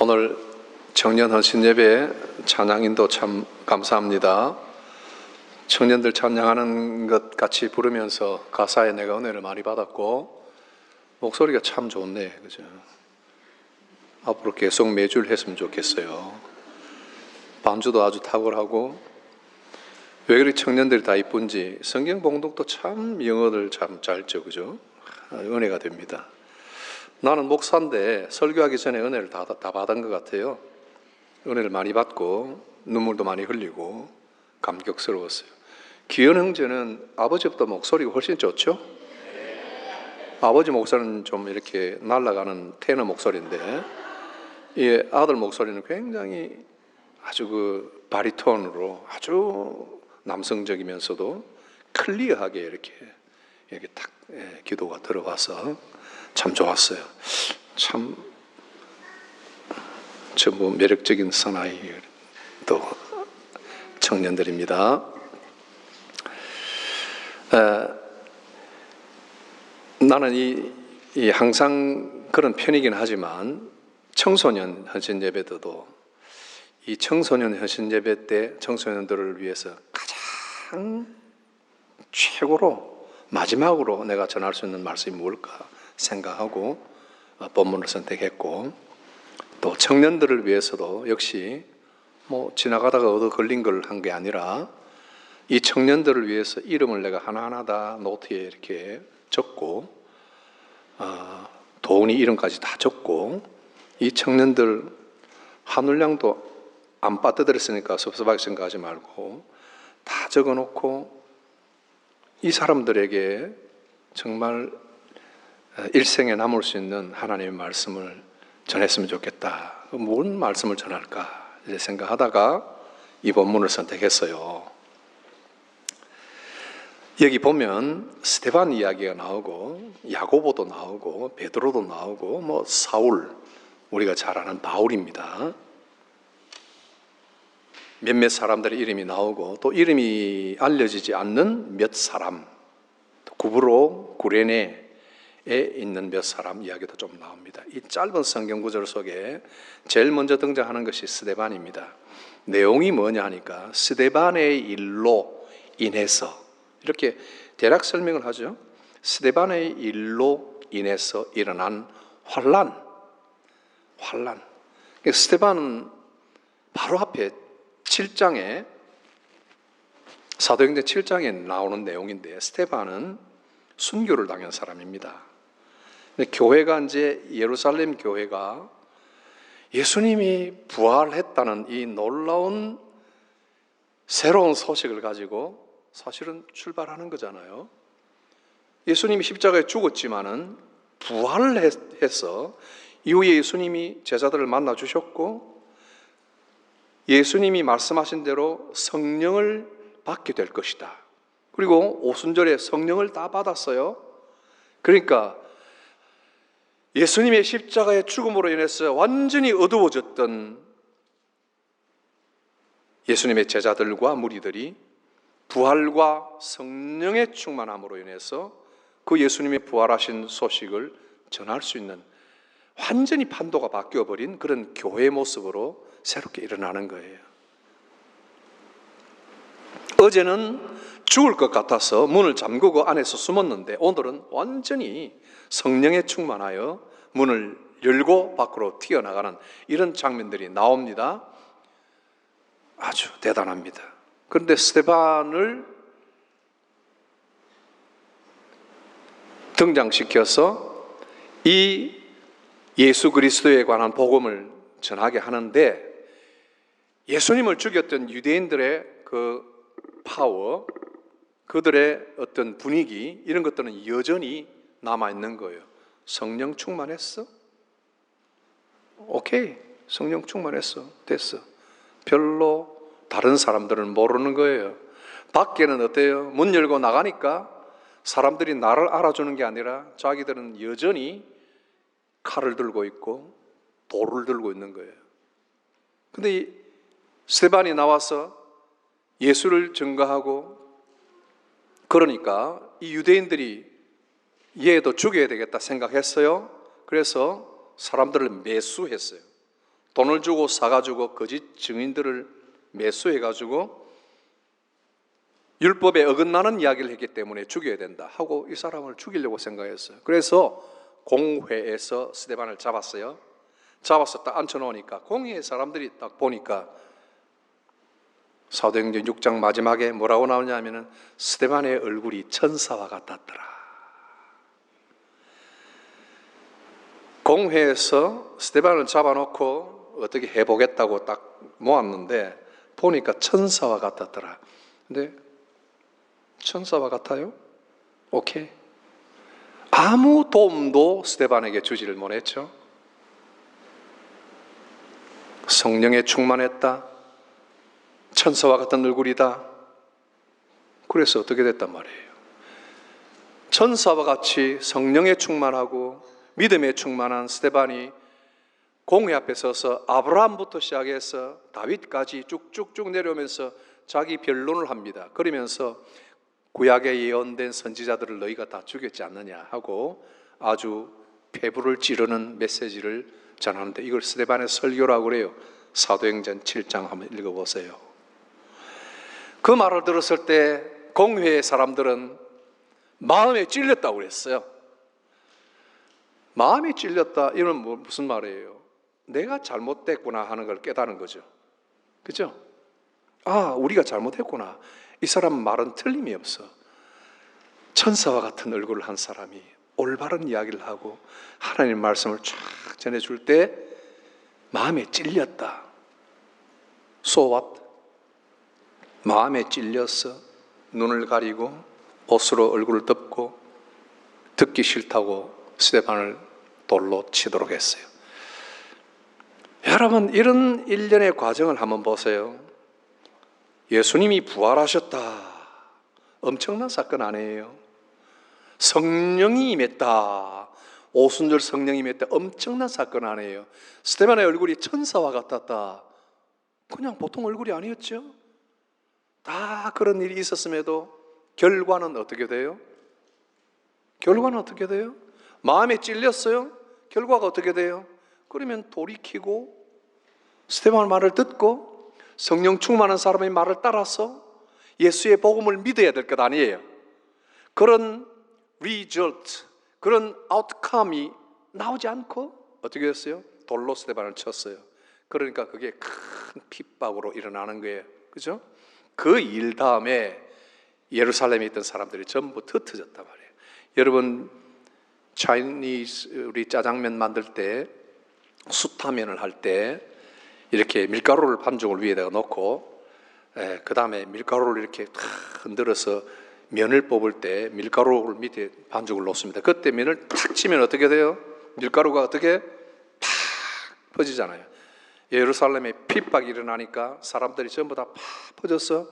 오늘 청년 헌신 예배 찬양인도 참 감사합니다. 청년들 찬양하는 것 같이 부르면서 가사에 내가 은혜를 많이 받았고 목소리가 참 좋네, 그죠? 앞으로 계속 매주 했으면 좋겠어요. 반주도 아주 탁월하고 왜 그렇게 청년들이 다 이쁜지 성경 봉독도 참 영어를 참 잘 적으죠. 은혜가 됩니다. 나는 목사인데 설교하기 전에 은혜를 다 받은 것 같아요. 은혜를 많이 받고 눈물도 많이 흘리고 감격스러웠어요. 기현 형제는 아버지보다 목소리가 훨씬 좋죠? 아버지 목소리는 좀 이렇게 날아가는 테너 목소리인데 이 아들 목소리는 굉장히 아주 그 바리톤으로 아주 남성적이면서도 클리어하게 이렇게 딱 기도가 들어와서 참 좋았어요. 참 전부 매력적인 사나이 또 청년들입니다. 나는 이 항상 그런 편이긴 하지만 청소년 헌신 예배 때도 이 청소년 헌신 예배 때 청소년들을 위해서 가장 최고로 마지막으로 내가 전할 수 있는 말씀이 뭘까 생각하고 본문을 선택했고, 또 청년들을 위해서도 역시 뭐 지나가다가 얻어 걸린 걸 한 게 아니라 이 청년들을 위해서 이름을 내가 하나하나 다 노트에 이렇게 적고 도훈이 이름까지 다 적고, 이 청년들 한울량도 안 빠뜨렸으니까 섭섭하게 생각하지 말고 다 적어놓고 이 사람들에게 정말 일생에 남을 수 있는 하나님의 말씀을 전했으면 좋겠다. 뭔 말씀을 전할까 이제 생각하다가 이 본문을 선택했어요. 여기 보면 스데반 이야기가 나오고 야고보도 나오고 베드로도 나오고 뭐 사울, 우리가 잘 아는 바울입니다. 몇몇 사람들의 이름이 나오고 또 이름이 알려지지 않는 몇 사람, 구브로, 구레네에 있는 몇 사람 이야기도 좀 나옵니다. 이 짧은 성경 구절 속에 제일 먼저 등장하는 것이 스데반입니다. 내용이 뭐냐 하니까 스데반의 일로 인해서, 이렇게 대략 설명을 하죠. 스데반의 일로 인해서 일어난 환란. 스데반은 바로 앞에 7장에 사도행전 7장에 나오는 내용인데, 스데반은 순교를 당한 사람입니다. 교회가 이제 예루살렘 교회가 예수님이 부활했다는 이 놀라운 새로운 소식을 가지고 사실은 출발하는 거잖아요. 예수님이 십자가에 죽었지만은 부활을 해서 이후에 예수님이 제자들을 만나 주셨고 예수님이 말씀하신 대로 성령을 받게 될 것이다. 그리고 오순절에 성령을 다 받았어요. 그러니까 예수님의 십자가의 죽음으로 인해서 완전히 어두워졌던 예수님의 제자들과 무리들이 부활과 성령의 충만함으로 인해서 그 예수님의 부활하신 소식을 전할 수 있는 완전히 판도가 바뀌어버린 그런 교회의 모습으로 새롭게 일어나는 거예요. 어제는 죽을 것 같아서 문을 잠그고 안에서 숨었는데 오늘은 완전히 성령에 충만하여 문을 열고 밖으로 튀어나가는 이런 장면들이 나옵니다. 아주 대단합니다. 그런데 스데반을 등장시켜서 이 예수 그리스도에 관한 복음을 전하게 하는데, 예수님을 죽였던 유대인들의 그 파워, 그들의 어떤 분위기, 이런 것들은 여전히 남아있는 거예요. 성령 충만했어? 오케이, 성령 충만했어. 됐어. 별로 다른 사람들은 모르는 거예요. 밖에는 어때요? 문 열고 나가니까 사람들이 나를 알아주는 게 아니라 자기들은 여전히 칼을 들고 있고 돌을 들고 있는 거예요. 근데 이 스데반이 나와서 예수를 증거하고 그러니까 이 유대인들이 얘도 죽여야 되겠다 생각했어요. 그래서 사람들을 매수했어요. 돈을 주고 사가지고 거짓 증인들을 매수해가지고 율법에 어긋나는 이야기를 했기 때문에 죽여야 된다 하고 이 사람을 죽이려고 생각했어요. 그래서 공회에서 스데반을 잡았어요. 잡아서 딱 앉혀놓으니까 공회의 사람들이 딱 보니까 사도행전 6장 마지막에 뭐라고 나오냐면은 스데반의 얼굴이 천사와 같았더라. 공회에서 스데반을 잡아놓고 어떻게 해보겠다고 딱 모았는데 보니까 천사와 같았더라. 근데 천사와 같아요? 오케이. 아무 도움도 스데반에게 주지를 못했죠. 성령에 충만했다. 천사와 같은 얼굴이다. 그래서 어떻게 됐단 말이에요. 천사와 같이 성령에 충만하고 믿음에 충만한 스데반이 공회 앞에 서서 아브라함부터 시작해서 다윗까지 쭉쭉쭉 내려오면서 자기 변론을 합니다. 그러면서 구약에 예언된 선지자들을 너희가 다 죽였지 않느냐 하고 아주 폐부를 찌르는 메시지를 전하는데 이걸 스데반의 설교라고 그래요. 사도행전 7장 한번 읽어보세요. 그 말을 들었을 때 공회의 사람들은 마음에 찔렸다고 그랬어요. 마음이 찔렸다 이건 무슨 말이에요? 내가 잘못됐구나 하는 걸 깨달은 거죠. 그죠? 아, 우리가 잘못했구나. 이 사람 말은 틀림이 없어. 천사와 같은 얼굴을 한 사람이 올바른 이야기를 하고 하나님 말씀을 쫙 전해줄 때 마음에 찔렸다. So what? 마음에 찔려서 눈을 가리고 옷으로 얼굴을 덮고 듣기 싫다고 스데반을 돌로 치도록 했어요. 여러분, 이런 일련의 과정을 한번 보세요. 예수님이 부활하셨다. 엄청난 사건 아니에요? 성령이 임했다. 오순절 성령이 임했다. 엄청난 사건 아니에요? 스데반의 얼굴이 천사와 같았다. 그냥 보통 얼굴이 아니었죠? 다 그런 일이 있었음에도 결과는 어떻게 돼요? 결과는 어떻게 돼요? 마음에 찔렸어요? 결과가 어떻게 돼요? 그러면 돌이키고 스데반 말을 듣고 성령 충만한 사람의 말을 따라서 예수의 복음을 믿어야 될 것 아니에요? 그런 result, 그런 outcome이 나오지 않고 어떻게 됐어요? 돌로 스데반을 쳤어요. 그러니까 그게 큰 핍박으로 일어나는 거예요. 그죠? 그 일 다음에 예루살렘에 있던 사람들이 전부 흩어졌단 말이에요. 여러분, 차이니즈 우리 짜장면 만들 때 수타면을 할 때 이렇게 밀가루를 반죽을 위에다가 놓고 그 다음에 밀가루를 이렇게 흔들어서 면을 뽑을 때 밀가루를 밑에 반죽을 놓습니다. 그때 면을 탁 치면 어떻게 돼요? 밀가루가 어떻게 팍 퍼지잖아요. 예루살렘에 핍박이 일어나니까 사람들이 전부 다 팍 퍼져서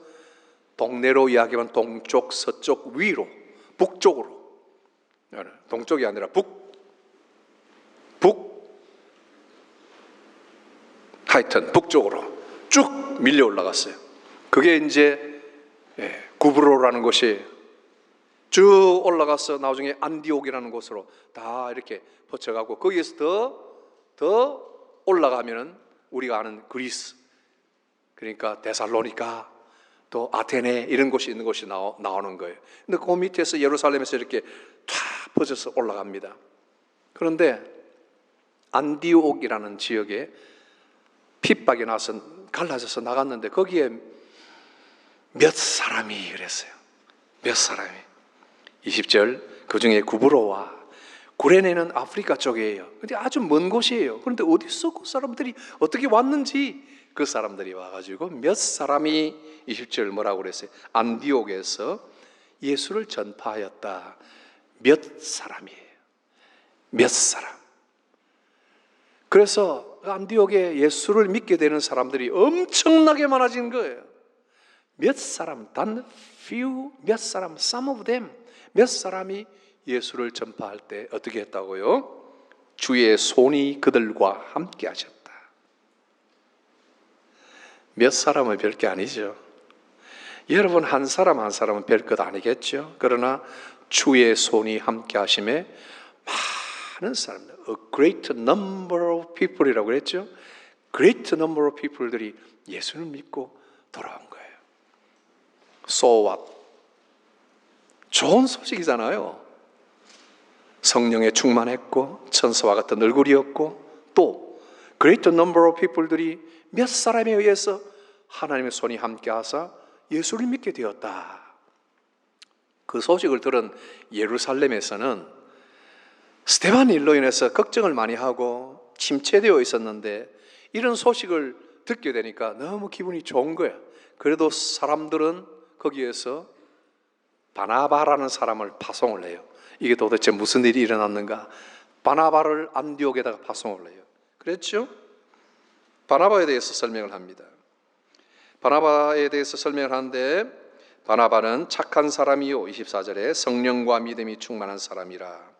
동네로 이야기하면 동쪽, 서쪽, 위로, 북쪽으로, 동쪽이 아니라 하여튼 북쪽으로 쭉 밀려 올라갔어요. 그게 이제 구브로라는 곳이 쭉 올라가서 나중에 안디옥이라는 곳으로 다 이렇게 퍼쳐가고 거기에서 더 올라가면은 우리가 아는 그리스, 그러니까 데살로니가, 또 아테네 이런 곳이 있는 곳이 나오는 거예요. 근데 그 밑에서 예루살렘에서 이렇게 쫙 퍼져서 올라갑니다. 그런데 안디옥이라는 지역에 핍박이 나서 갈라져서 나갔는데 거기에 몇 사람이 그랬어요. 몇 사람이 20절 그 중에 구브로와 구레네는 아프리카 쪽이에요. 근데 아주 먼 곳이에요. 그런데 어디서 그 사람들이 어떻게 왔는지 그 사람들이 와가지고 몇 사람이 20절 뭐라고 그랬어요? 안디옥에서 예수를 전파하였다. 몇 사람이에요. 몇 사람. 그래서 안디옥에 예수를 믿게 되는 사람들이 엄청나게 많아진 거예요. 몇 사람, 단 few, 몇 사람, some of them, 몇 사람이 예수를 전파할 때 어떻게 했다고요? 주의 손이 그들과 함께 하셨다. 몇 사람은 별 게 아니죠. 여러분 한 사람 한 사람은 별 것 아니겠죠. 그러나 주의 손이 함께 하심에 많은 사람들, a great number of people이라고 그랬죠. great number of people들이 예수를 믿고 돌아온 거예요. So what? 좋은 소식이잖아요. 성령에 충만했고 천사와 같은 얼굴이었고 또 great number of people들이 몇 사람에 의해서 하나님의 손이 함께하사 예수를 믿게 되었다. 그 소식을 들은 예루살렘에서는 스데반 일로 인해서 걱정을 많이 하고 침체되어 있었는데 이런 소식을 듣게 되니까 너무 기분이 좋은 거야. 그래도 사람들은 거기에서 바나바라는 사람을 파송을 해요. 이게 도대체 무슨 일이 일어났는가? 바나바를 안디옥에다가 파송을 해요. 그랬죠? 바나바에 대해서 설명을 합니다. 바나바에 대해서 설명을 하는데 바나바는 착한 사람이요 24절에 성령과 믿음이 충만한 사람이라.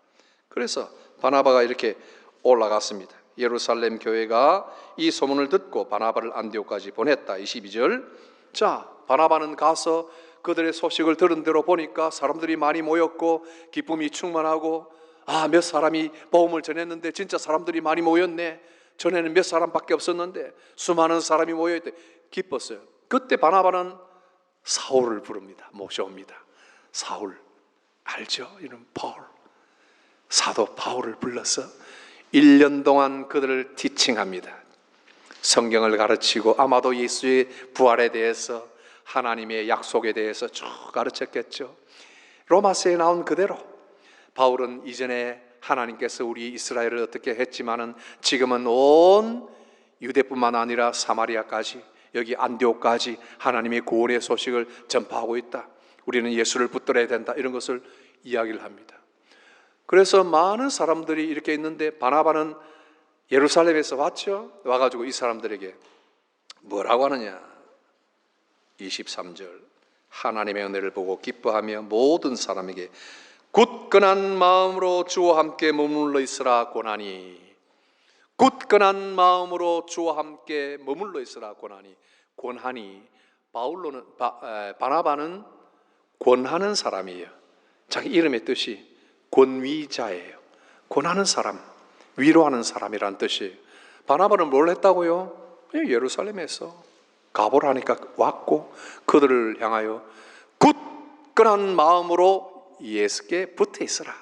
그래서 바나바가 이렇게 올라갔습니다. 예루살렘 교회가 이 소문을 듣고 바나바를 안디옥까지 보냈다. 22절. 자, 바나바는 가서 그들의 소식을 들은 대로 보니까 사람들이 많이 모였고 기쁨이 충만하고 몇 사람이 복음을 전했는데 진짜 사람들이 많이 모였네. 전에는 몇 사람밖에 없었는데 수많은 사람이 모여있대. 기뻤어요. 그때 바나바는 사울을 부릅니다. 모셔옵니다. 사울 알죠? 이런 바울, 사도 바울을 불러서 1년 동안 그들을 티칭합니다. 성경을 가르치고 아마도 예수의 부활에 대해서 하나님의 약속에 대해서 쭉 가르쳤겠죠. 로마서에 나온 그대로 바울은 이전에 하나님께서 우리 이스라엘을 어떻게 했지만은 지금은 온 유대뿐만 아니라 사마리아까지 여기 안디옥까지 하나님의 구원의 소식을 전파하고 있다. 우리는 예수를 붙들어야 된다. 이런 것을 이야기를 합니다. 그래서 많은 사람들이 이렇게 있는데 바나바는 예루살렘에서 왔죠. 와가지고 이 사람들에게 뭐라고 하느냐? 23절 하나님의 은혜를 보고 기뻐하며 모든 사람에게 굳건한 마음으로 주와 함께 머물러 있으라 권하니. 굳건한 마음으로 주와 함께 머물러 있으라 권하니. 권하니 바나바는 권하는 사람이에요. 자기 이름의 뜻이 권위자예요. 권하는 사람, 위로하는 사람이란 뜻이에요. 바나바는 뭘 했다고요? 예루살렘에서 가보라니까 왔고 그들을 향하여 굳건한 마음으로 예수께 붙어 있으라.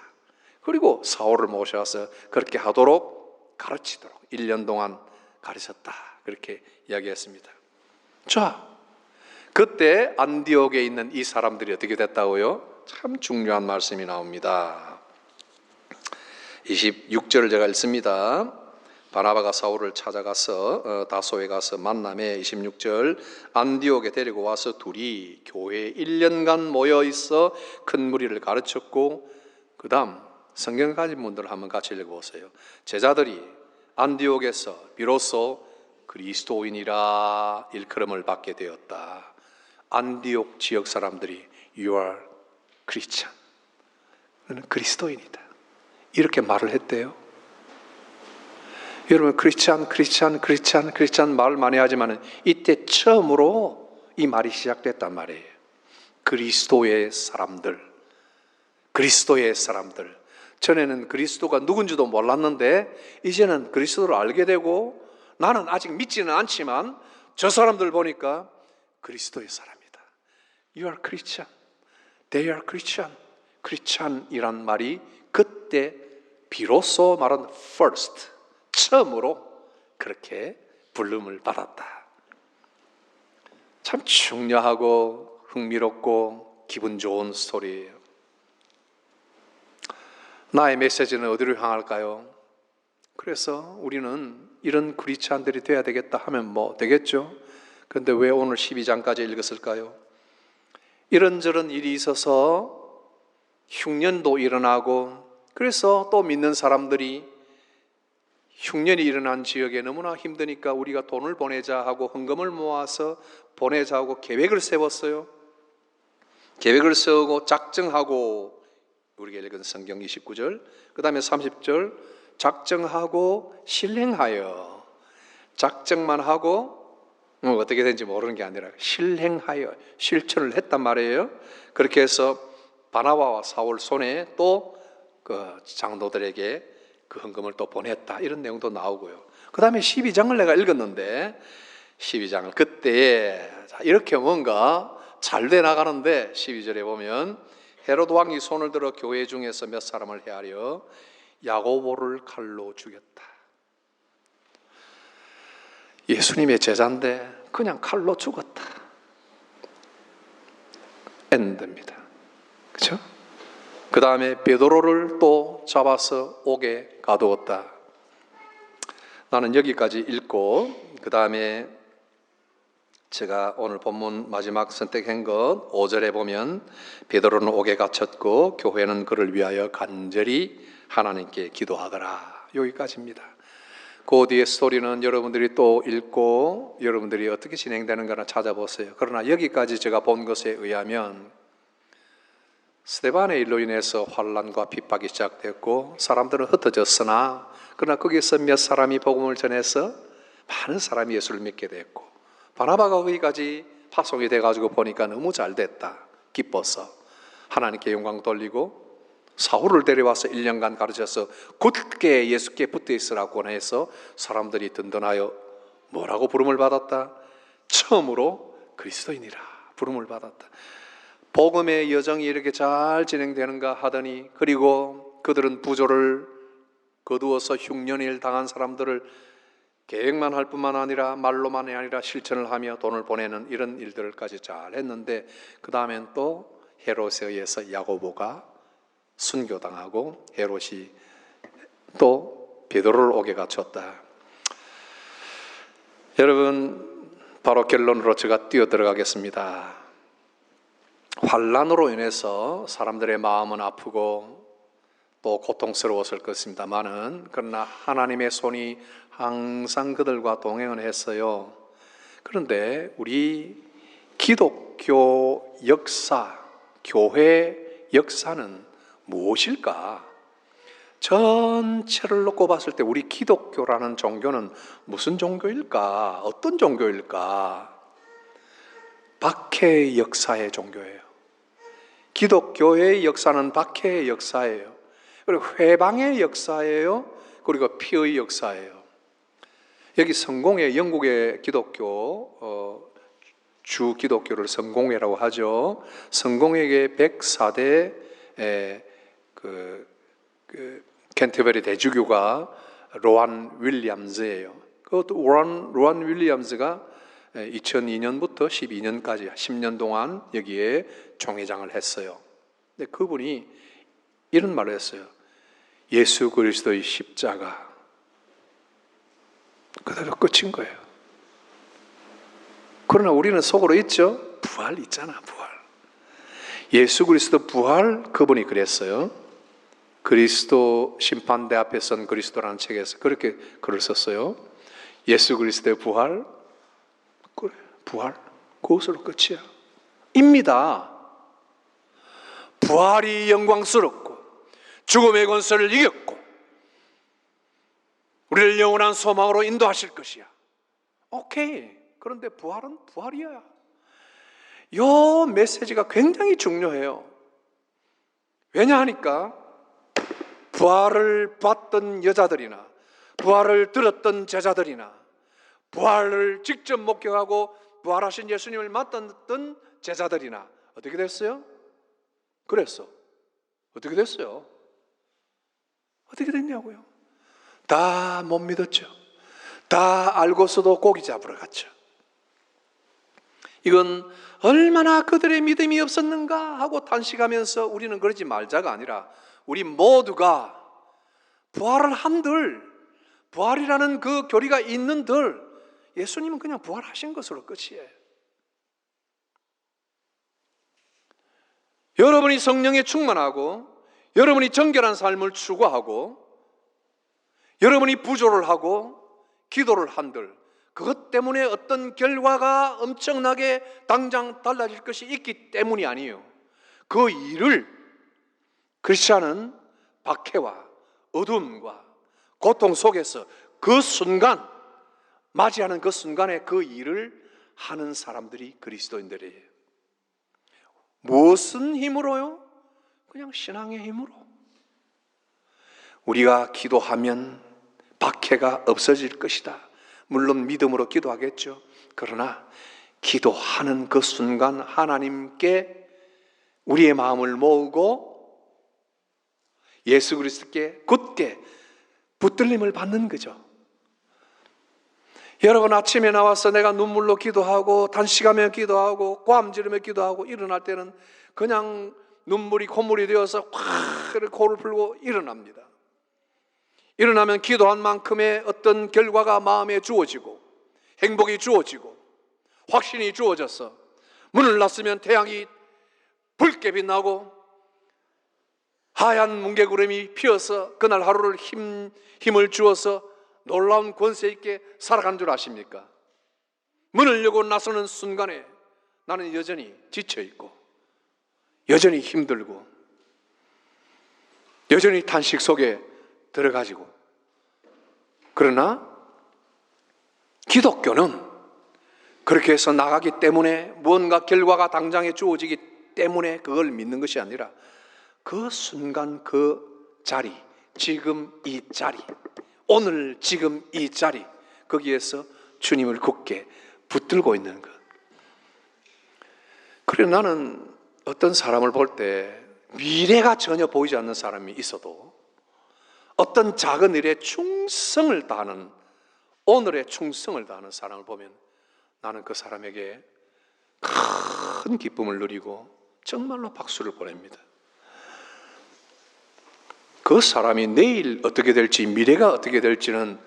그리고 사울을 모셔서 그렇게 하도록 가르치도록 1년 동안 가르쳤다. 그렇게 이야기했습니다. 자, 그때 안디옥에 있는 이 사람들이 어떻게 됐다고요? 참 중요한 말씀이 나옵니다. 26절을 제가 읽습니다. 바나바가 사울을 찾아가서 다소에 가서 만남에 26절 안디옥에 데리고 와서 둘이 교회에 1년간 모여 있어 큰 무리를 가르쳤고 그 다음 성경 가진 분들 한번 같이 읽어보세요. 제자들이 안디옥에서 비로소 그리스도인이라 일컬음을 받게 되었다. 안디옥 지역 사람들이 You are Christian. 너는 그리스도인이다. 이렇게 말을 했대요. 여러분 크리스찬 말을 많이 하지만 이때 처음으로 이 말이 시작됐단 말이에요. 그리스도의 사람들. 전에는 그리스도가 누군지도 몰랐는데 이제는 그리스도를 알게 되고 나는 아직 믿지는 않지만 저 사람들 보니까 그리스도의 사람이다. You are Christian. They are Christian. 크리스찬이란 말이 그때 비로소 말은 first, 처음으로 그렇게 부름을 받았다. 참 중요하고 흥미롭고 기분 좋은 스토리예요. 나의 메시지는 어디로 향할까요? 그래서 우리는 이런 크리스찬들이 돼야 되겠다 하면 뭐 되겠죠? 그런데 왜 오늘 12장까지 읽었을까요? 이런저런 일이 있어서 흉년도 일어나고 그래서 또 믿는 사람들이 흉년이 일어난 지역에 너무나 힘드니까 우리가 돈을 보내자 하고 헌금을 모아서 보내자 하고 계획을 세웠어요. 계획을 세우고 작정하고 우리가 읽은 성경 29절 그 다음에 30절 작정하고 실행하여 작정만 하고 어떻게 되는지 모르는 게 아니라 실행하여 실천을 했단 말이에요. 그렇게 해서 바나바와 사울 손에 또 그 장로들에게 그 헌금을 또 보냈다 이런 내용도 나오고요. 그 다음에 12장을 내가 읽었는데 12장을 그때 이렇게 뭔가 잘 돼 나가는데 12절에 보면 헤로드 왕이 손을 들어 교회 중에서 몇 사람을 헤아려 야고보를 칼로 죽였다. 예수님의 제자인데 그냥 칼로 죽었다. 엔드입니다. 그렇죠? 그 다음에 베드로를 또 잡아서 옥에 가두었다. 나는 여기까지 읽고 그 다음에 제가 오늘 본문 마지막 선택한 것 5절에 보면 베드로는 옥에 갇혔고 교회는 그를 위하여 간절히 하나님께 기도하더라. 여기까지입니다. 그 뒤에 스토리는 여러분들이 또 읽고 여러분들이 어떻게 진행되는가를 찾아보세요. 그러나 여기까지 제가 본 것에 의하면 스데반의 일로 인해서 환난과 핍박이 시작됐고 사람들은 흩어졌으나 그러나 거기서 몇 사람이 복음을 전해서 많은 사람이 예수를 믿게 됐고 바나바가 거기까지 파송이 돼가지고 보니까 너무 잘 됐다. 기뻐서 하나님께 영광 돌리고 사울을 데려와서 1년간 가르쳐서 굳게 예수께 붙어 있으라고 해서 사람들이 든든하여 뭐라고 부름을 받았다? 처음으로 그리스도인이라 부름을 받았다. 복음의 여정이 이렇게 잘 진행되는가 하더니 그리고 그들은 부조를 거두어서 흉년일 당한 사람들을 계획만 할 뿐만 아니라 말로만이 아니라 실천을 하며 돈을 보내는 이런 일들까지 잘 했는데 그 다음엔 또 헤롯에 의해서 야고보가 순교당하고 헤롯이 또 베드로를 옥에 갇혔다. 여러분 바로 결론으로 제가 뛰어 들어가겠습니다. 환난으로 인해서 사람들의 마음은 아프고 또 고통스러웠을 것입니다만은 그러나 하나님의 손이 항상 그들과 동행을 했어요. 그런데 우리 기독교 역사, 교회 역사는 무엇일까? 전체를 놓고 봤을 때 우리 기독교라는 종교는 무슨 종교일까? 어떤 종교일까? 박해의 역사의 종교예요. 기독교의 역사는 박해의 역사예요. 그리고 회방의 역사예요. 그리고 피의 역사예요. 여기 성공회, 영국의 기독교 주 기독교를 성공회라고 하죠. 성공회의 104대 캔터베리 대주교가 로안 윌리엄즈예요. 그것도 로안 윌리엄즈가 2002년부터 12년까지 10년 동안 여기에 총회장을 했어요. 근데 그분이 이런 말을 했어요. 예수 그리스도의 십자가 그대로 끝인 거예요. 그러나 우리는 속으로 있죠. 부활 있잖아, 부활. 예수 그리스도 부활, 그분이 그랬어요. 그리스도 심판대 앞에 선 그리스도라는 책에서 그렇게 글을 썼어요. 예수 그리스도의 부활, 그래, 부활, 그것으로 끝이야. 입니다. 부활이 영광스럽고 죽음의 권세를 이겼고 우리를 영원한 소망으로 인도하실 것이야. 오케이. 그런데 부활은 부활이야. 이 메시지가 굉장히 중요해요. 왜냐하니까 부활을 봤던 여자들이나 부활을 들었던 제자들이나 부활을 직접 목격하고 부활하신 예수님을 만났던 제자들이나 어떻게 됐어요? 그랬어. 어떻게 됐어요? 어떻게 됐냐고요? 다 못 믿었죠. 다 알고서도 고기 잡으러 갔죠. 이건 얼마나 그들의 믿음이 없었는가 하고 탄식하면서 우리는 그러지 말자가 아니라 우리 모두가 부활을 한들, 부활이라는 그 교리가 있는들 예수님은 그냥 부활하신 것으로 끝이에요. 여러분이 성령에 충만하고 여러분이 정결한 삶을 추구하고 여러분이 부조를 하고 기도를 한들 그것 때문에 어떤 결과가 엄청나게 당장 달라질 것이 있기 때문이 아니에요. 그 일을 크리스찬은 박해와 어둠과 고통 속에서 그 순간 맞이하는 그 순간에 그 일을 하는 사람들이 그리스도인들이에요. 무슨 힘으로요? 그냥 신앙의 힘으로. 우리가 기도하면 박해가 없어질 것이다. 물론 믿음으로 기도하겠죠. 그러나 기도하는 그 순간 하나님께 우리의 마음을 모으고 예수 그리스도께 굳게 붙들림을 받는 거죠. 여러분, 아침에 나와서 내가 눈물로 기도하고 단식하며 기도하고 고함지르며 기도하고 일어날 때는 그냥 눈물이 콧물이 되어서 확 코를 풀고 일어납니다. 일어나면 기도한 만큼의 어떤 결과가 마음에 주어지고 행복이 주어지고 확신이 주어져서 문을 놨으면 태양이 붉게 빛나고 하얀 뭉게구름이 피어서 그날 하루를 힘을 주어서 놀라운 권세 있게 살아가는 줄 아십니까? 문을 열고 나서는 순간에 나는 여전히 지쳐있고 여전히 힘들고 여전히 탄식 속에 들어가지고, 그러나 기독교는 그렇게 해서 나가기 때문에 무언가 결과가 당장에 주어지기 때문에 그걸 믿는 것이 아니라 그 순간 그 자리, 지금 이 자리, 오늘 지금 이 자리, 거기에서 주님을 굳게 붙들고 있는 것. 그래, 나는 어떤 사람을 볼 때 미래가 전혀 보이지 않는 사람이 있어도 어떤 작은 일에 충성을 다하는, 오늘에 충성을 다하는 사람을 보면 나는 그 사람에게 큰 기쁨을 누리고 정말로 박수를 보냅니다. 그 사람이 내일 어떻게 될지, 미래가 어떻게 될지는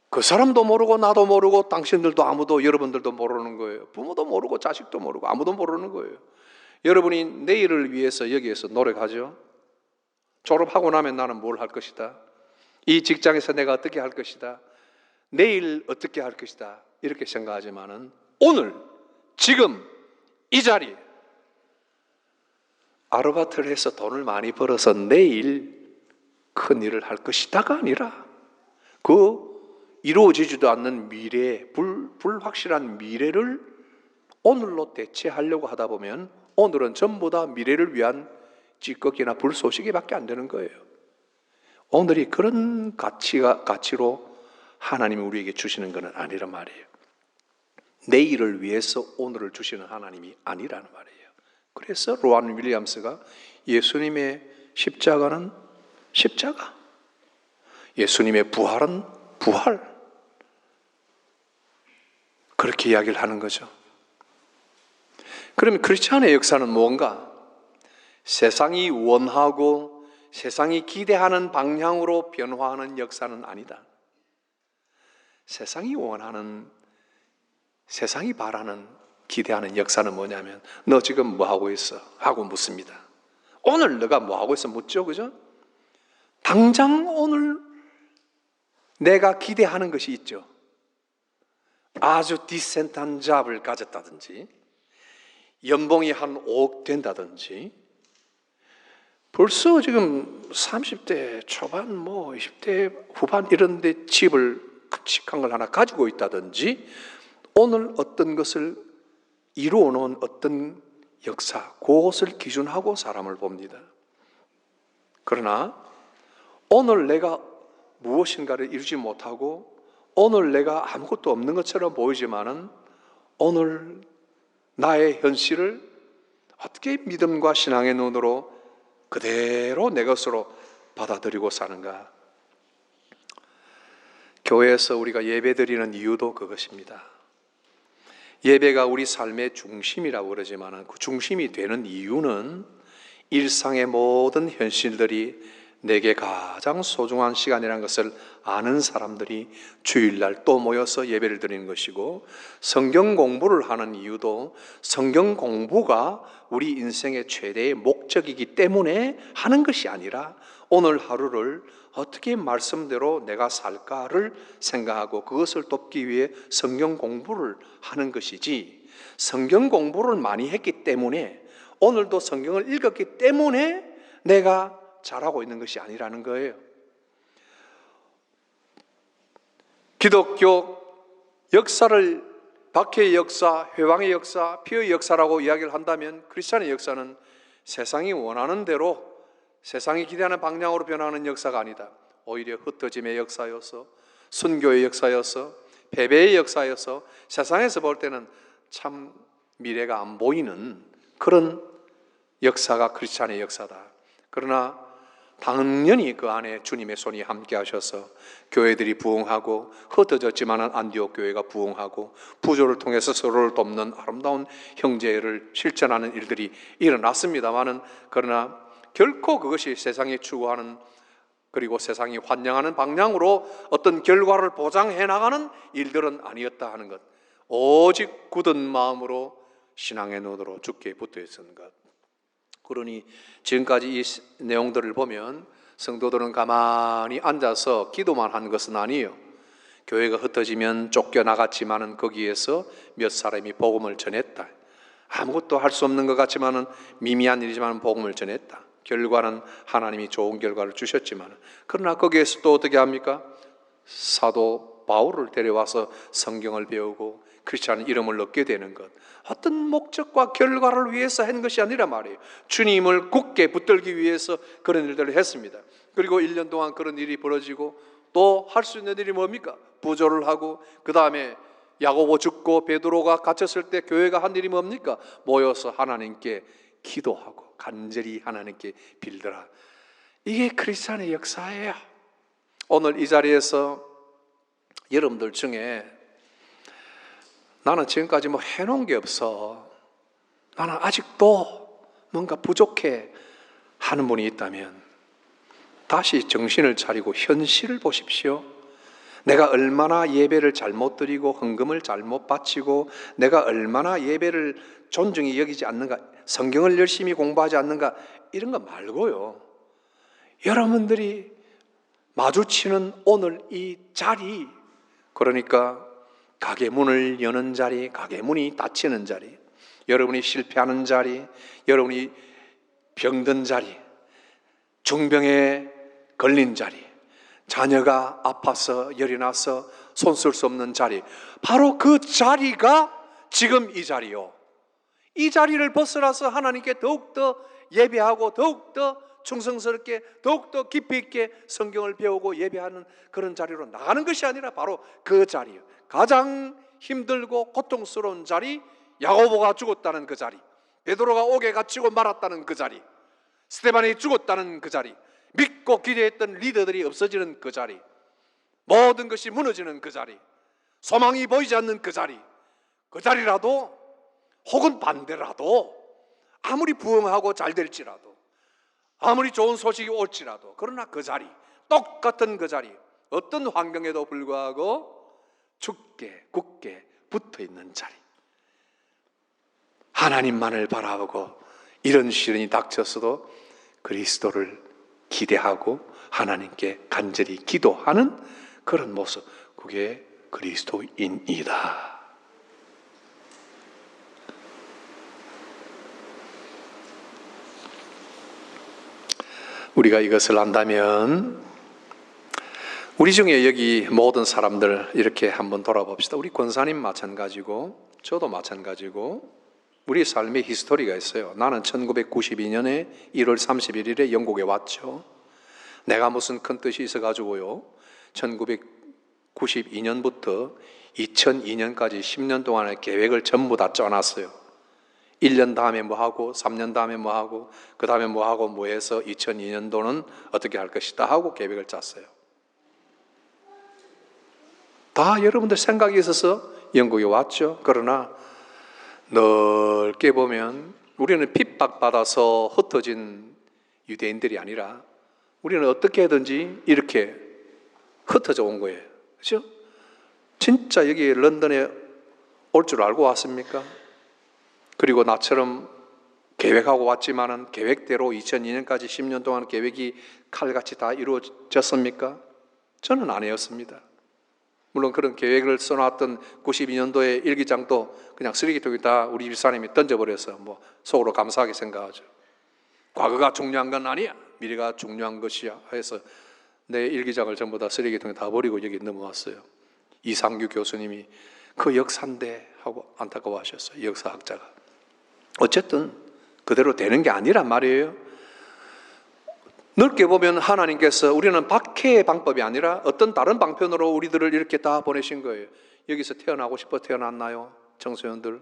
그 사람도 모르고 나도 모르고 당신들도 아무도, 여러분들도 모르는 거예요. 부모도 모르고 자식도 모르고 아무도 모르는 거예요. 여러분이 내일을 위해서 여기에서 노력하죠. 졸업하고 나면 나는 뭘 할 것이다, 이 직장에서 내가 어떻게 할 것이다, 내일 어떻게 할 것이다, 이렇게 생각하지만은 오늘 지금 이 자리에 아르바이트를 해서 돈을 많이 벌어서 내일 큰 일을 할 것이다가 아니라 그 이루어지지도 않는 미래, 불확실한 미래를 오늘로 대체하려고 하다 보면 오늘은 전부 다 미래를 위한 찌꺼기나 불쏘시개밖에 안 되는 거예요. 오늘이 그런 가치로 하나님이 우리에게 주시는 것은 아니란 말이에요. 내일을 위해서 오늘을 주시는 하나님이 아니라는 말이에요. 그래서 로안 윌리엄스가 예수님의 십자가는 십자가, 예수님의 부활은 부활, 그렇게 이야기를 하는 거죠. 그러면 크리스찬의 역사는 무언가? 세상이 원하고 세상이 기대하는 방향으로 변화하는 역사는 아니다. 세상이 원하는, 세상이 바라는, 기대하는 역사는 뭐냐면 너 지금 뭐 하고 있어? 하고 묻습니다. 오늘 너가 뭐 하고 있어? 묻죠, 그죠? 당장 오늘 내가 기대하는 것이 있죠. 아주 디센트한 잡을 가졌다든지, 연봉이 한 5억 된다든지, 벌써 지금 30대 초반, 20대 후반 이런 데 집을 큼직한 걸 하나 가지고 있다든지, 오늘 어떤 것을 이루어 놓은 어떤 역사, 그것을 기준하고 사람을 봅니다. 그러나 오늘 내가 무엇인가를 이루지 못하고 오늘 내가 아무것도 없는 것처럼 보이지만은 오늘 나의 현실을 어떻게 믿음과 신앙의 눈으로 그대로 내 것으로 받아들이고 사는가? 교회에서 우리가 예배드리는 이유도 그것입니다. 예배가 우리 삶의 중심이라고 그러지만 그 중심이 되는 이유는 일상의 모든 현실들이 내게 가장 소중한 시간이라는 것을 아는 사람들이 주일날 또 모여서 예배를 드리는 것이고, 성경 공부를 하는 이유도 성경 공부가 우리 인생의 최대의 목적이기 때문에 하는 것이 아니라 오늘 하루를 어떻게 말씀대로 내가 살까를 생각하고 그것을 돕기 위해 성경 공부를 하는 것이지, 성경 공부를 많이 했기 때문에 오늘도 성경을 읽었기 때문에 내가 잘하고 있는 것이 아니라는 거예요. 기독교 역사를 박해의 역사, 회방의 역사, 피의 역사라고 이야기를 한다면 크리스찬의 역사는 세상이 원하는 대로, 세상이 기대하는 방향으로 변하는 역사가 아니다. 오히려 흩어짐의 역사여서, 순교의 역사여서, 패배의 역사여서, 세상에서 볼 때는 참 미래가 안 보이는 그런 역사가 크리스찬의 역사다. 그러나 당연히 그 안에 주님의 손이 함께 하셔서 교회들이 부흥하고, 흩어졌지만 안디옥 교회가 부흥하고, 부조를 통해서 서로를 돕는 아름다운 형제를 실천하는 일들이 일어났습니다마는, 그러나 결코 그것이 세상이 추구하는, 그리고 세상이 환영하는 방향으로 어떤 결과를 보장해 나가는 일들은 아니었다 하는 것, 오직 굳은 마음으로 신앙의 논으로 주께 붙어 있는 것. 그러니 지금까지 이 내용들을 보면 성도들은 가만히 앉아서 기도만 한 것은 아니에요. 교회가 흩어지면 쫓겨나갔지만은 거기에서 몇 사람이 복음을 전했다. 아무것도 할 수 없는 것 같지만은 미미한 일이지만 복음을 전했다. 결과는 하나님이 좋은 결과를 주셨지만, 그러나 거기에서 또 어떻게 합니까? 사도 바울을 데려와서 성경을 배우고 크리스찬 이름을 얻게 되는 것, 어떤 목적과 결과를 위해서 한 것이 아니라 말이에요. 주님을 굳게 붙들기 위해서 그런 일들을 했습니다. 그리고 1년 동안 그런 일이 벌어지고, 또 할 수 있는 일이 뭡니까? 부조를 하고, 그 다음에 야고보 죽고 베드로가 갇혔을 때 교회가 한 일이 뭡니까? 모여서 하나님께 기도하고 간절히 하나님께 빌더라. 이게 크리스찬의 역사예요. 오늘 이 자리에서 여러분들 중에 나는 지금까지 뭐 해놓은 게 없어, 나는 아직도 뭔가 부족해 하는 분이 있다면 다시 정신을 차리고 현실을 보십시오. 내가 얼마나 예배를 잘못 드리고 헌금을 잘못 바치고, 내가 얼마나 예배를 존중히 여기지 않는가, 성경을 열심히 공부하지 않는가, 이런 거 말고요, 여러분들이 마주치는 오늘 이 자리, 그러니까 가게 문을 여는 자리, 가게 문이 닫히는 자리, 여러분이 실패하는 자리, 여러분이 병든 자리, 중병에 걸린 자리, 자녀가 아파서 열이 나서 손 쓸 수 없는 자리, 바로 그 자리가 지금 이 자리요. 이 자리를 벗어나서 하나님께 더욱더 예배하고, 더욱더 충성스럽게, 더욱더 깊이 있게 성경을 배우고 예배하는 그런 자리로 나가는 것이 아니라 바로 그 자리요. 가장 힘들고 고통스러운 자리, 야고보가 죽었다는 그 자리, 베드로가 옥에 갇히고 말았다는 그 자리, 스데반이 죽었다는 그 자리, 믿고 기대했던 리더들이 없어지는 그 자리, 모든 것이 무너지는 그 자리, 소망이 보이지 않는 그 자리, 그 자리라도, 혹은 반대라도, 아무리 부흥하고 잘 될지라도, 아무리 좋은 소식이 올지라도, 그러나 그 자리, 똑같은 그 자리, 어떤 환경에도 불구하고 죽게 굳게 붙어 있는 자리, 하나님만을 바라보고 이런 시련이 닥쳤어도 그리스도를 기대하고 하나님께 간절히 기도하는 그런 모습, 그게 그리스도인이다. 우리가 이것을 안다면 우리 중에 여기 모든 사람들 이렇게 한번 돌아봅시다. 우리 권사님 마찬가지고, 저도 마찬가지고, 우리 삶의 히스토리가 있어요. 나는 1992년에 1월 31일에 영국에 왔죠. 내가 무슨 큰 뜻이 있어가지고요, 1992년부터 2002년까지 10년 동안의 계획을 전부 다 짜놨어요. 1년 다음에 뭐 하고, 3년 다음에 뭐 하고, 그 다음에 뭐 하고 뭐 해서 2002년도는 어떻게 할 것이다 하고 계획을 짰어요. 다 여러분들 생각이 있어서 영국에 왔죠. 그러나 넓게 보면 우리는 핍박받아서 흩어진 유대인들이 아니라 우리는 어떻게든지 이렇게 흩어져 온 거예요. 그렇죠? 진짜 여기 런던에 올 줄 알고 왔습니까? 그리고 나처럼 계획하고 왔지만은 계획대로 2002년까지 10년 동안 계획이 칼같이 다 이루어졌습니까? 저는 아니었습니다. 물론 그런 계획을 써놨던 92년도의 일기장도 그냥 쓰레기통에 다 우리 집사님이 던져버려서 뭐 속으로 감사하게 생각하죠. 과거가 중요한 건 아니야, 미래가 중요한 것이야 해서 내 일기장을 전부 다 쓰레기통에 다 버리고 여기 넘어왔어요. 이상규 교수님이 그 역사인데 하고 안타까워하셨어요. 역사학자가. 어쨌든 그대로 되는 게 아니란 말이에요. 넓게 보면 하나님께서 우리는 박해의 방법이 아니라 어떤 다른 방편으로 우리들을 이렇게 다 보내신 거예요. 여기서 태어나고 싶어 태어났나요? 청소년들,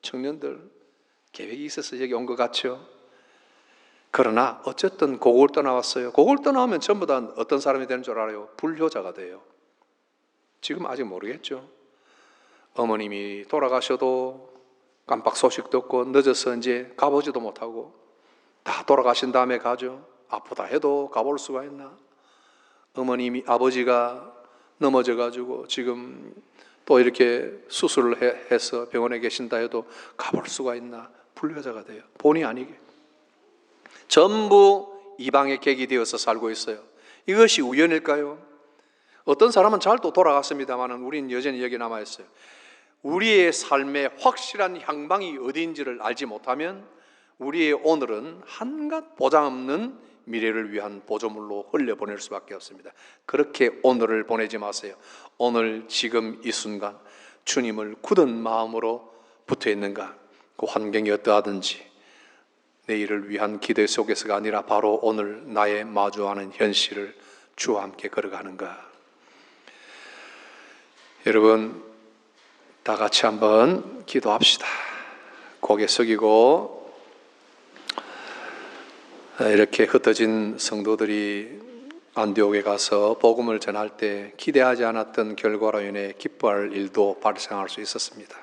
청년들 계획이 있어서 여기 온 것 같죠? 그러나 어쨌든 고국을 떠나왔어요. 고국을 떠나오면 전부 다 어떤 사람이 되는 줄 알아요? 불효자가 돼요. 지금 아직 모르겠죠. 어머님이 돌아가셔도 깜빡 소식 듣고 늦어서 이제 가보지도 못하고 다 돌아가신 다음에 가죠. 아프다 해도 가볼 수가 있나? 어머님이 아버지가 넘어져가지고 지금 또 이렇게 수술을 해서 병원에 계신다 해도 가볼 수가 있나? 불효자가 돼요. 본의 아니게. 전부 이방의 객이 되어서 살고 있어요. 이것이 우연일까요? 어떤 사람은 잘 또 돌아갔습니다만 우리는 여전히 여기 남아있어요. 우리의 삶의 확실한 향방이 어디인지를 알지 못하면 우리의 오늘은 한갓 보장 없는 미래를 위한 보조물로 흘려보낼 수밖에 없습니다. 그렇게 오늘을 보내지 마세요. 오늘 지금 이 순간 주님을 굳은 마음으로 붙어 있는가? 그 환경이 어떠하든지 내일을 위한 기대 속에서가 아니라 바로 오늘 나의 마주하는 현실을 주와 함께 걸어가는가? 여러분 다 같이 한번 기도합시다. 고개 숙이고 이렇게 흩어진 성도들이 안디옥에 가서 복음을 전할 때 기대하지 않았던 결과로 인해 기뻐할 일도 발생할 수 있었습니다.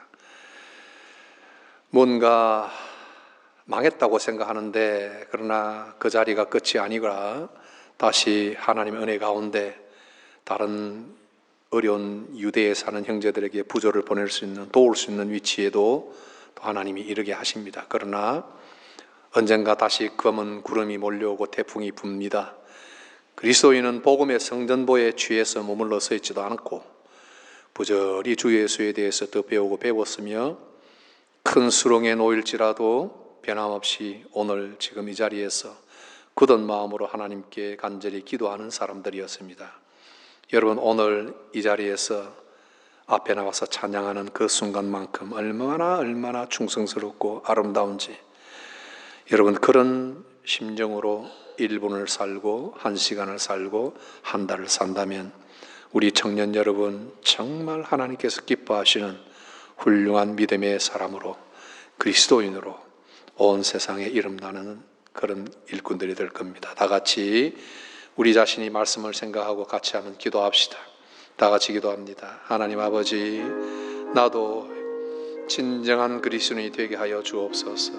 뭔가 망했다고 생각하는데 그러나 그 자리가 끝이 아니라 다시 하나님의 은혜 가운데 다른 어려운 유대에 사는 형제들에게 부조를 보낼 수 있는, 도울 수 있는 위치에도 또 하나님이 이르게 하십니다. 그러나 언젠가 다시 검은 구름이 몰려오고 태풍이 붑니다. 그리스도인은 복음의 성전보에 취해서 머물러 서 있지도 않고 부절히 주 예수에 대해서 더 배우고 배웠으며 큰 수렁에 놓일지라도 변함없이 오늘 지금 이 자리에서 굳은 마음으로 하나님께 간절히 기도하는 사람들이었습니다. 여러분 오늘 이 자리에서 앞에 나와서 찬양하는 그 순간만큼 얼마나 충성스럽고 아름다운지 여러분 그런 심정으로 1분을 살고 1시간을 살고 한 달을 산다면 우리 청년 여러분 정말 하나님께서 기뻐하시는 훌륭한 믿음의 사람으로 그리스도인으로 온 세상에 이름나는 그런 일꾼들이 될 겁니다. 다 같이 우리 자신이 말씀을 생각하고 같이 한번 기도합시다. 다 같이 기도합니다. 하나님 아버지, 나도 진정한 그리스도인이 되게 하여 주옵소서.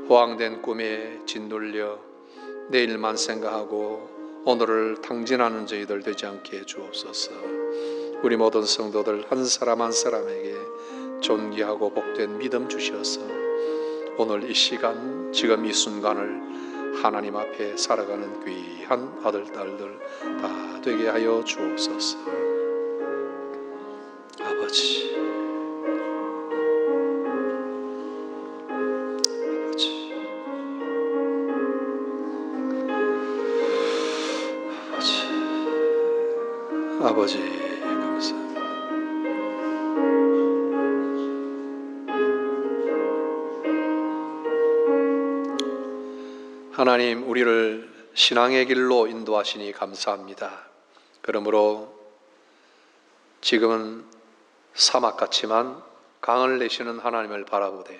호황된 꿈에 짓눌려 내일만 생각하고 오늘을 탕진하는 저희들 되지 않게 해 주옵소서. 우리 모든 성도들 한 사람 한 사람에게 존귀하고 복된 믿음 주셔서 오늘 이 시간 지금 이 순간을 하나님 앞에 살아가는 귀한 아들 딸들 다 되게 하여 주옵소서. 아버지, 아버지 감사합니다. 하나님 우리를 신앙의 길로 인도하시니 감사합니다. 그러므로 지금은 사막 같지만 강을 내시는 하나님을 바라보되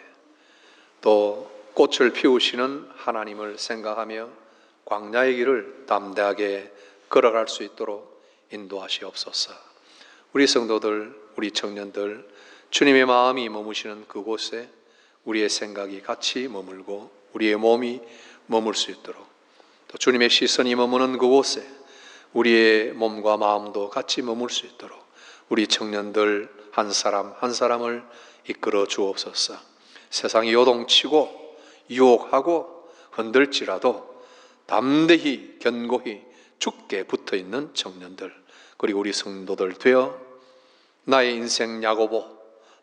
또 꽃을 피우시는 하나님을 생각하며 광야의 길을 담대하게 걸어갈 수 있도록 인도하시옵소서. 우리 성도들, 우리 청년들 주님의 마음이 머무시는 그곳에 우리의 생각이 같이 머물고 우리의 몸이 머물 수 있도록 또 주님의 시선이 머무는 그곳에 우리의 몸과 마음도 같이 머물 수 있도록 우리 청년들 한 사람 한 사람을 이끌어 주옵소서. 세상이 요동치고 유혹하고 흔들지라도 담대히 견고히 죽게 붙어있는 청년들 그리고 우리 성도들 되어 나의 인생 야고보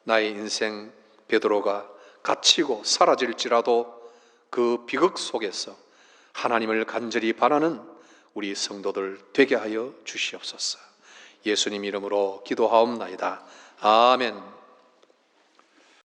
나의 인생 베드로가 갇히고 사라질지라도 그 비극 속에서 하나님을 간절히 바라는 우리 성도들 되게 하여 주시옵소서. 예수님 이름으로 기도하옵나이다. 아멘.